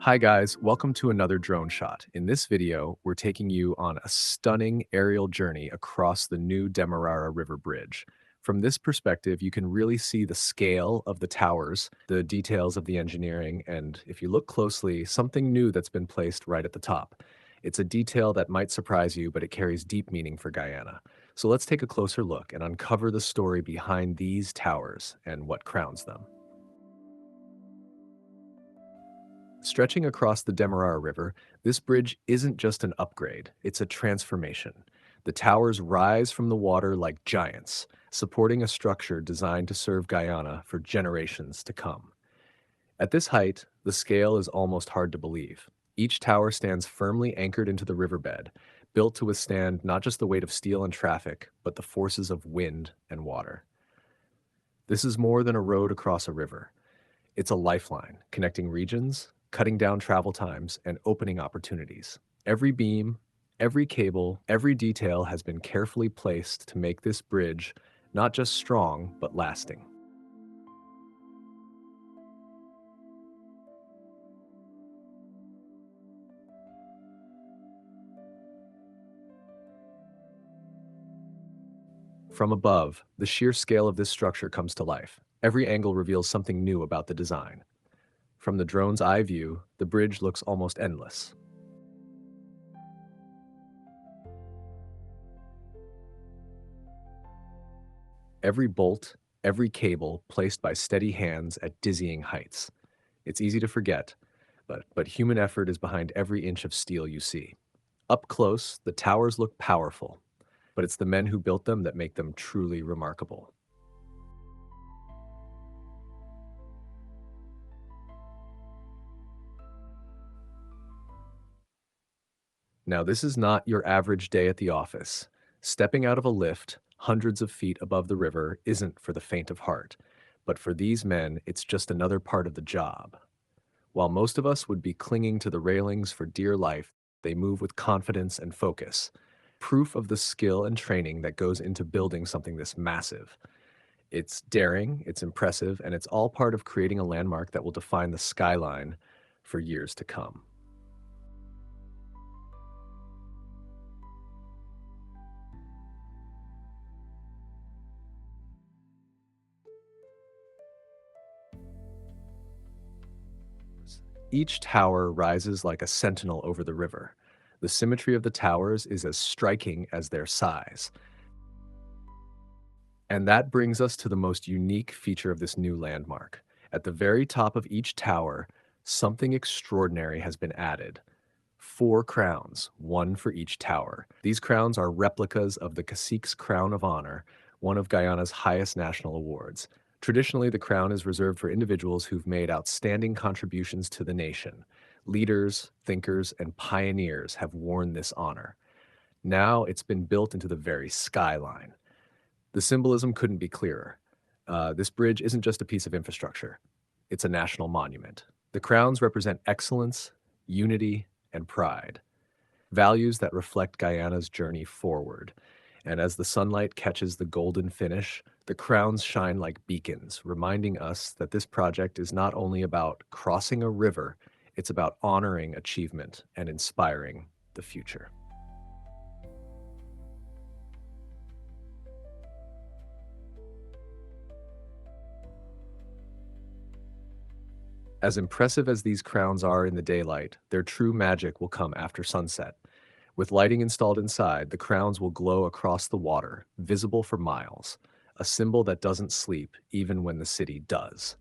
Hi guys, welcome to another drone shot. In this video, we're taking you on a stunning aerial journey across the new Demerara River Bridge. From this perspective, you can really see the scale of the towers, the details of the engineering, and if you look closely, something new that's been placed right at the top. It's a detail that might surprise you, but it carries deep meaning for Guyana. So let's take a closer look and uncover the story behind these towers and what crowns them. Stretching across the Demerara River, this bridge isn't just an upgrade, it's a transformation. The towers rise from the water like giants, supporting a structure designed to serve Guyana for generations to come. At this height, the scale is almost hard to believe. Each tower stands firmly anchored into the riverbed, built to withstand not just the weight of steel and traffic, but the forces of wind and water. This is more than a road across a river. It's a lifeline, connecting regions, cutting down travel times, and opening opportunities. Every beam, every cable, every detail has been carefully placed to make this bridge not just strong, but lasting. From above, the sheer scale of this structure comes to life. Every angle reveals something new about the design. From the drone's eye view, the bridge looks almost endless. Every bolt, every cable placed by steady hands at dizzying heights. It's easy to forget, but human effort is behind every inch of steel you see. Up close, the towers look powerful, but it's the men who built them that make them truly remarkable. Now, this is not your average day at the office. Stepping out of a lift, hundreds of feet above the river, isn't for the faint of heart. But for these men, it's just another part of the job. While most of us would be clinging to the railings for dear life, they move with confidence and focus. Proof of the skill and training that goes into building something this massive. It's daring, it's impressive, and it's all part of creating a landmark that will define the skyline for years to come. Each tower rises like a sentinel over the river. The symmetry of the towers is as striking as their size. And that brings us to the most unique feature of this new landmark. At the very top of each tower, something extraordinary has been added. Four crowns, one for each tower. These crowns are replicas of the Cacique's Crown of Honor, one of Guyana's highest national awards. Traditionally, the crown is reserved for individuals who've made outstanding contributions to the nation. Leaders, thinkers, and pioneers have worn this honor. Now it's been built into the very skyline. The symbolism couldn't be clearer. This bridge isn't just a piece of infrastructure, it's a national monument. The crowns represent excellence, unity, and pride, values that reflect Guyana's journey forward. And as the sunlight catches the golden finish, the crowns shine like beacons, reminding us that this project is not only about crossing a river, it's about honoring achievement and inspiring the future. As impressive as these crowns are in the daylight, their true magic will come after sunset. With lighting installed inside, the crowns will glow across the water, visible for miles, a symbol that doesn't sleep even when the city does.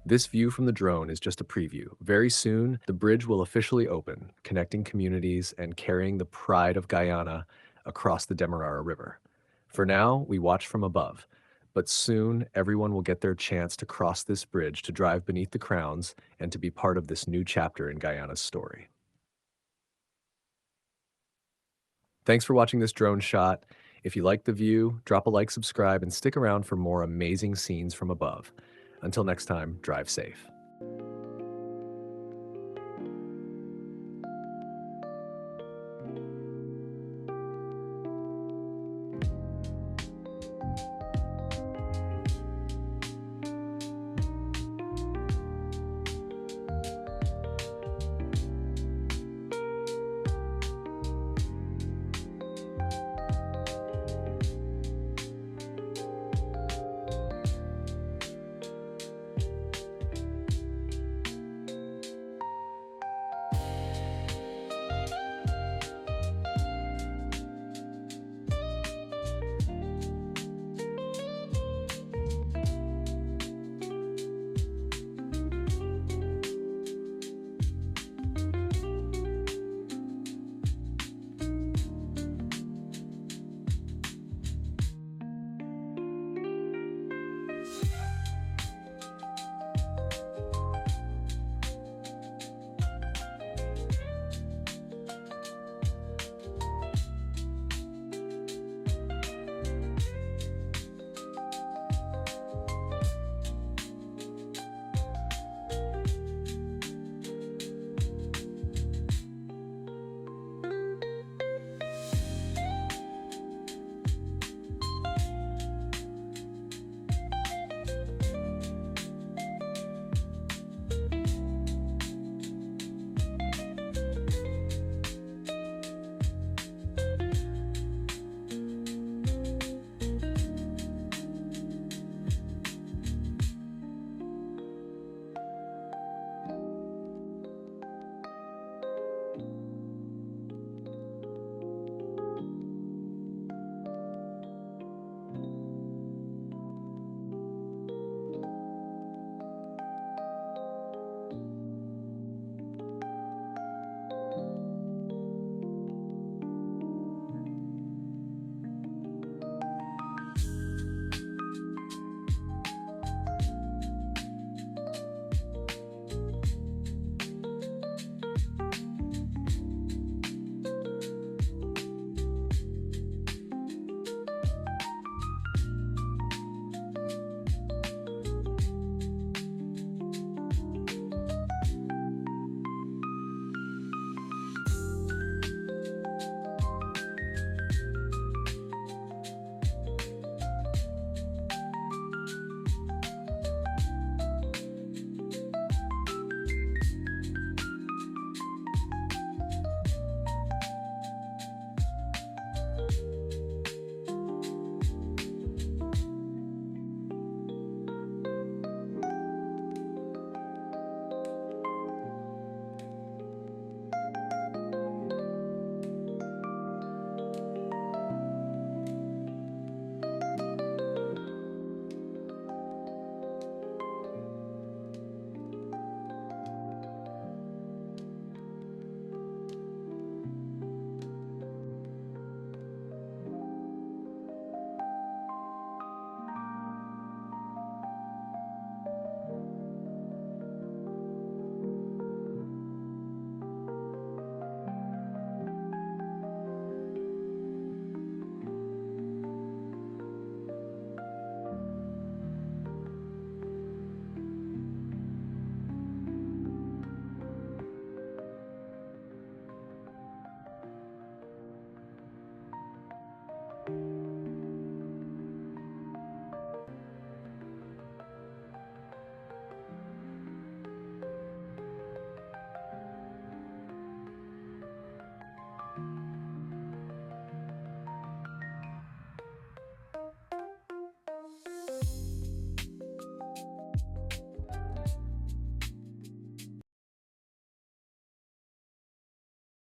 This view from the drone is just a preview. Very soon, the bridge will officially open, connecting communities and carrying the pride of Guyana across the Demerara River. For now, we watch from above, But soon, everyone will get their chance to cross this bridge to drive beneath the crowns and to be part of this new chapter in Guyana's story. Thanks for watching this drone shot. If you like the view, drop a like, subscribe, and stick around for more amazing scenes from above. Until next time, drive safe.